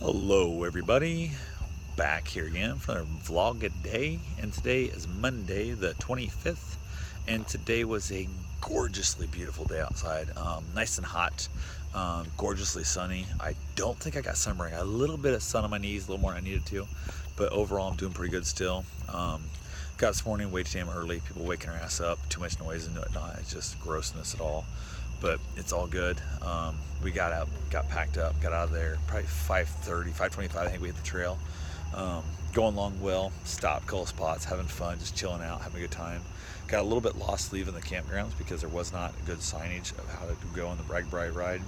Hello, everybody. Back here again for a vlog a day, and today is Monday, the 25th, and today was a gorgeously beautiful day outside. Nice and hot, gorgeously sunny. I don't think I got sunburn. I got a little bit of sun on my knees, a little more than I needed to, but overall I'm doing pretty good still. Got this morning way too damn early. People waking their ass up, too much noise and whatnot. It's just grossness at all, but it's all good. We got out, got packed up, got out of there probably 5:30, 5:25. I think we hit the trail. Going along well. Stopped, couple spots, having fun, just chilling out, having a good time. Got a little bit lost leaving the campgrounds because there was not good signage of how to go on the RAGBRAI ride.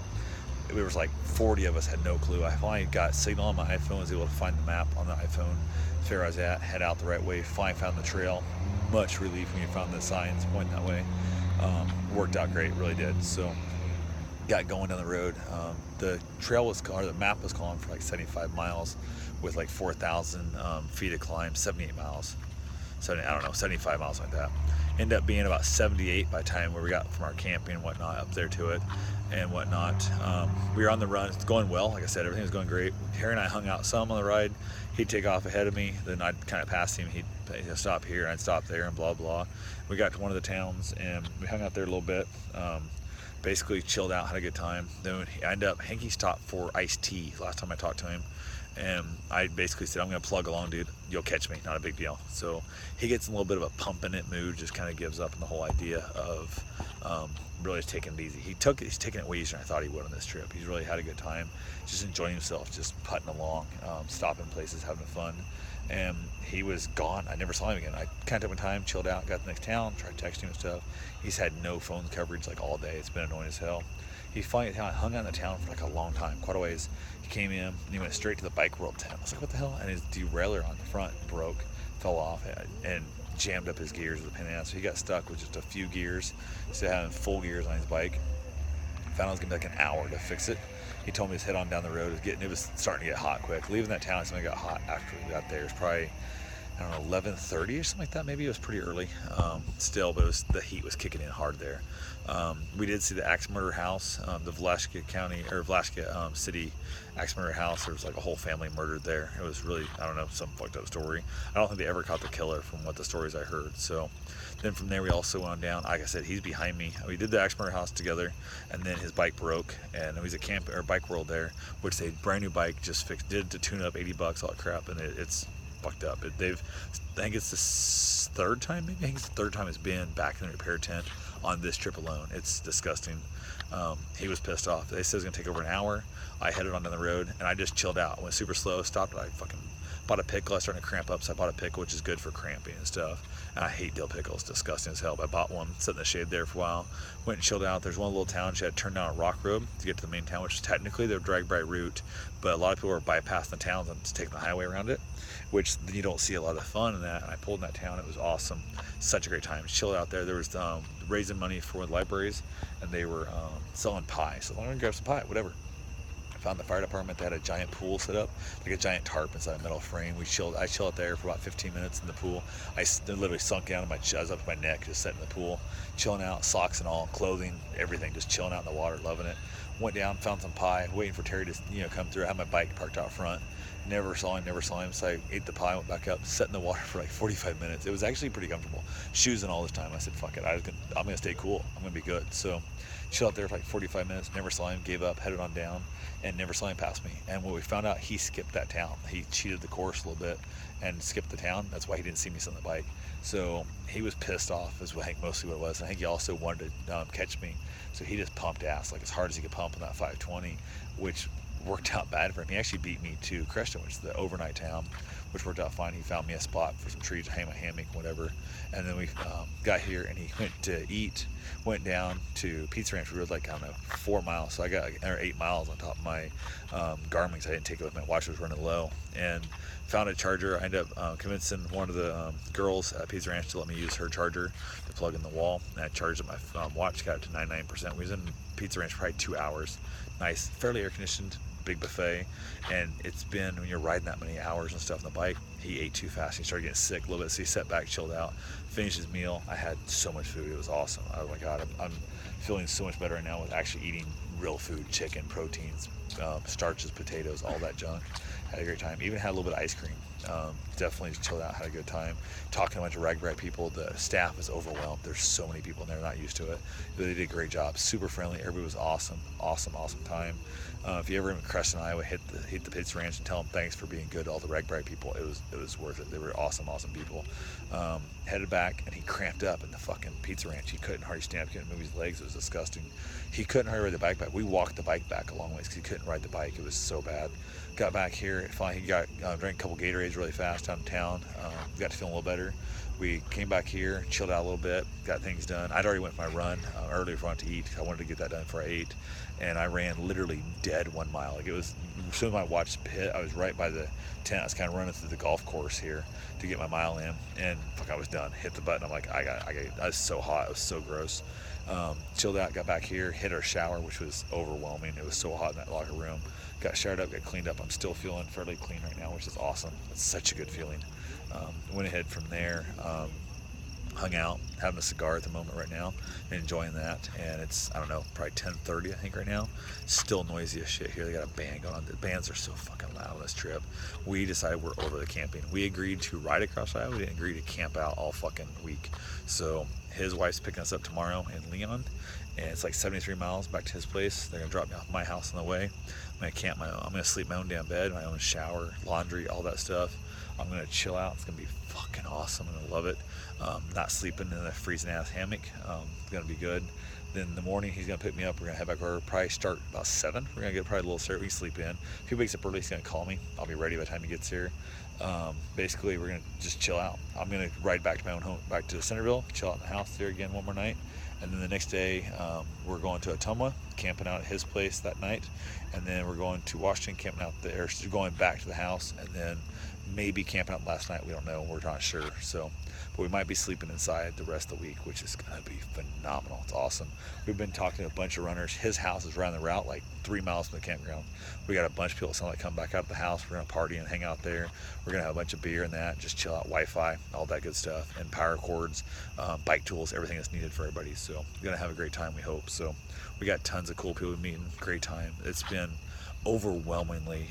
There was like 40 of us had no clue. I finally got signal on my iPhone, was able to find the map on the iPhone, figure I was at, head out the right way, finally found the trail. Much relief when you found the signs pointing that way. Worked out great, really did. So got going down the road. The trail was, or the map was calling for like 75 miles with like 4,000 feet of climb, 78 miles. 70, I don't know, 75 miles like that. Ended up being about 78 by the time where we got from our camping and whatnot up there to it and whatnot. We were on the run. It's going well. Like I said, everything was going great. Harry and I hung out some on the ride. He'd take off ahead of me. Then I'd kind of pass him. He'd stop here and I'd stop there and blah, blah. We got to one of the towns and we hung out there a little bit. Basically chilled out, had a good time. Then I ended up, Hanky stopped for iced tea last time I talked to him. And I basically said, I'm going to plug along, dude. You'll catch me. Not a big deal. So he gets in a little bit of a pumping it mood, just kind of gives up on the whole idea of really just taking it easy. He's taking it way easier than I thought he would on this trip. He's really had a good time, just enjoying himself, just putting along, stopping places, having fun. And he was gone. I never saw him again. I kind of took my time, chilled out, got to the next town, tried texting him and stuff. He's had no phone coverage like all day. It's been annoying as hell. He finally hung out in the town for like a long time, quite a ways. He came in and he went straight to the Bike World tent. I was like, what the hell? And his derailleur on the front broke, fell off, and jammed up his gears with a pin in. So he got stuck with just a few gears instead of having full gears on his bike. Found out it was gonna be like an hour to fix it. He told me to head on down the road. It was starting to get hot quick. Leaving that town, something got hot after we got there. It was probably, I don't know, 11:30 or something like that. Maybe it was pretty early still, but the heat was kicking in hard there. We did see the axe murder house, the Vlashka County or Vlashka City axe murder house. There was like a whole family murdered there. It was really, I don't know, some fucked up story. I don't think they ever caught the killer from what the stories I heard. So then from there we also went on down. Like I said, he's behind me. We did the axe murder house together, and then his bike broke, and he's at Camp or Bike World there, which they brand new bike just fixed, did to tune up, $80, all that crap, and it's fucked up. I think it's the third time, maybe. I think it's the third time it's been back in the repair tent on this trip alone. It's disgusting. He was pissed off. They said it was gonna take over an hour. I headed on down the road and I just chilled out. Went super slow, stopped. I fucking bought a pickle. I started to cramp up, so I bought a pickle, which is good for cramping and stuff. And I hate dill pickles, disgusting as hell. But I bought one, sat in the shade there for a while. Went and chilled out. There's one little town. She had to turn down a rock road to get to the main town, which is technically the RAGBRAI route, but a lot of people are bypassing the towns and taking the highway around it, which you don't see a lot of fun in that. And I pulled in that town. It was awesome. Such a great time. Chilled out there. There was raising money for the libraries, and they were selling pie. So I'm gonna grab some pie, whatever. I found the fire department. They had a giant pool set up, like a giant tarp inside a metal frame. I chilled out there for about 15 minutes in the pool. I literally sunk down to my chest, up to my neck, just sitting in the pool, chilling out, socks and all, clothing, everything, just chilling out in the water, loving it. Went down, found some pie, waiting for Terry to come through. I had my bike parked out front. Never saw him. So I ate the pie, went back up, sat in the water for like 45 minutes. It was actually pretty comfortable. Shoes and all this time. I said, fuck it, I'm gonna stay cool. I'm gonna be good. So chilled out there for like 45 minutes, never saw him, gave up, headed on down, and never saw him pass me. And when we found out, he skipped that town. He cheated the course a little bit and skipped the town. That's why he didn't see me sit on the bike. So he was pissed off, is what I think mostly what it was. And I think he also wanted to catch me. So he just pumped ass like as hard as he could pump on that 520, which worked out bad for him. He actually beat me to Creston, which is the overnight town, which worked out fine. He found me a spot for some trees to hang my hammock, whatever. And then we got here, and he went to eat, went down to Pizza Ranch. We rode like, I don't know, 4 miles. So I got or 8 miles on top of my Garmin because I didn't take it with me. My watch was running low. And found a charger. I ended up convincing one of the girls at Pizza Ranch to let me use her charger to plug in the wall. And I charged up my watch, got it to 99%. We was in Pizza Ranch probably 2 hours. Nice, fairly air conditioned, big buffet. And it's been, when you're riding that many hours and stuff on the bike, he ate too fast. He started getting sick a little bit, so he sat back, chilled out, finished his meal. I had so much food. It was awesome. Oh my God, I'm feeling so much better right now with actually eating real food, chicken, proteins, starches, potatoes, all that junk. Had a great time. Even had a little bit of ice cream. Definitely chilled out, had a good time. Talking to a bunch of RAGBRAI people. The staff is overwhelmed. There's so many people and they're not used to it. They did a great job. Super friendly. Everybody was awesome. Awesome time. If you ever in Creston, Iowa, hit the Pizza Ranch and tell them thanks for being good to all the RAGBRAI people. It was worth it. They were awesome people. Headed back and he cramped up in the fucking Pizza Ranch. He couldn't hardly stand up, couldn't move his legs. It was disgusting. He couldn't hardly ride the bike back. We walked the bike back a long ways because he couldn't ride the bike. It was so bad. Got back here. Finally, he got drank a couple Gatorades really fast downtown. Got to feel a little better. We came back here, chilled out a little bit, got things done. I'd already went for my run earlier before I went to eat. I wanted to get that done before I ate, and I ran literally dead 1 mile. Like it was, as soon as I watched the pit, I was right by the tent. I was kind of running through the golf course here to get my mile in, and fuck, I was done. Hit the button. I'm like, I was so hot. It was so gross. Chilled out, got back here, hit our shower, which was overwhelming. It was so hot in that locker room. Got showered up, got cleaned up. I'm still feeling fairly clean right now, which is awesome. It's such a good feeling. Went ahead from there, hung out, having a cigar at the moment right now, enjoying that. And it's, I don't know, probably 10:30 I think right now. Still noisy as shit here. They got a band going on. The bands are so fucking loud on this trip. We decided we're over the camping. We agreed to ride across Iowa. We didn't agree to camp out all fucking week. So his wife's picking us up tomorrow in Leon, and it's like 73 miles back to his place. They're gonna drop me off at my house on the way. I'm gonna camp I'm gonna sleep my own damn bed, my own shower, laundry, all that stuff. I'm gonna chill out. It's gonna be fucking awesome. I'm gonna love it. Not sleeping in a freezing ass hammock. It's gonna be good. Then in the morning he's gonna pick me up. We're gonna head back over. Probably start about 7. We're gonna get probably a little start. We can sleep in. If he wakes up early, he's gonna call me. I'll be ready by the time he gets here. Basically, we're gonna just chill out. I'm gonna ride back to my own home, back to Centerville, chill out in the house there again one more night. And then the next day, we're going to Ottumwa, camping out at his place that night. And then we're going to Washington, camping out there, going back to the house, and then maybe camping out last night. We don't know. We're not sure. So, but we might be sleeping inside the rest of the week, which is going to be phenomenal. It's awesome. We've been talking to a bunch of runners. His house is around the route, like 3 miles from the campground. We got a bunch of people that sound like come back out of the house. We're going to party and hang out there. We're going to have a bunch of beer and that, just chill out, Wi-Fi, all that good stuff, and power cords, bike tools, everything that's needed for everybody. So we're going to have a great time, we hope. So we got tons of cool people meeting. Great time. It's been overwhelmingly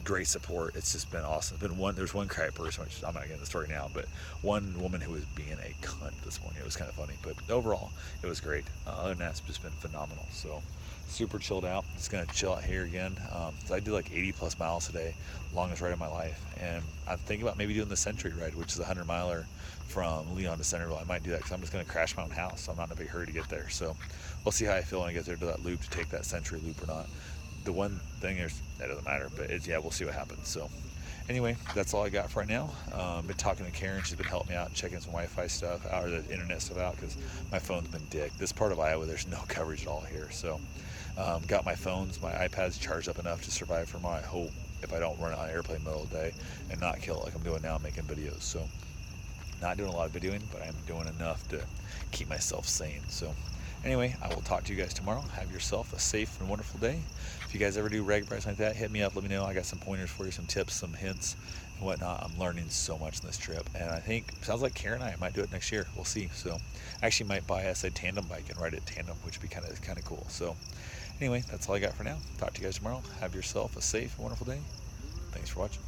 great support. It's just been awesome. There's one quiet person, which I'm not getting the story now, but one woman who was being a cunt this morning. It was kind of funny, but overall it was great. Other than that, it's just been phenomenal. So super chilled out. Just gonna chill out here again. So I did like 80 plus miles today, longest ride of my life, and I'm thinking about maybe doing the Century ride, which is a 100 miler from Leon to Centerville. I might do that because I'm just gonna crash my own house. So I'm not in a big hurry to get there. So we'll see how I feel when I get there to that loop, to take that Century loop or not. The one thing is, that doesn't matter, but yeah, we'll see what happens. So anyway, that's all I got for right now. Been talking to Karen. She's been helping me out, checking some Wi-Fi stuff out, or the internet stuff out, because my phone's been dick. This part of Iowa, there's no coverage at all here. So got my iPads charged up enough to survive for my hope if I don't run it on airplane mode all day and not kill it like I'm doing now, making videos. So not doing a lot of videoing, but I'm doing enough to keep myself sane. So anyway, I will talk to you guys tomorrow. Have yourself a safe and wonderful day. If you guys ever do RAGBRAI like that, hit me up. Let me know. I got some pointers for you, some tips, some hints, and whatnot. I'm learning so much in this trip, and I think sounds like Karen and I might do it next year. We'll see. So, I actually might buy us a tandem bike and ride it tandem, which would be kind of cool. So, anyway, that's all I got for now. Talk to you guys tomorrow. Have yourself a safe and wonderful day. Thanks for watching.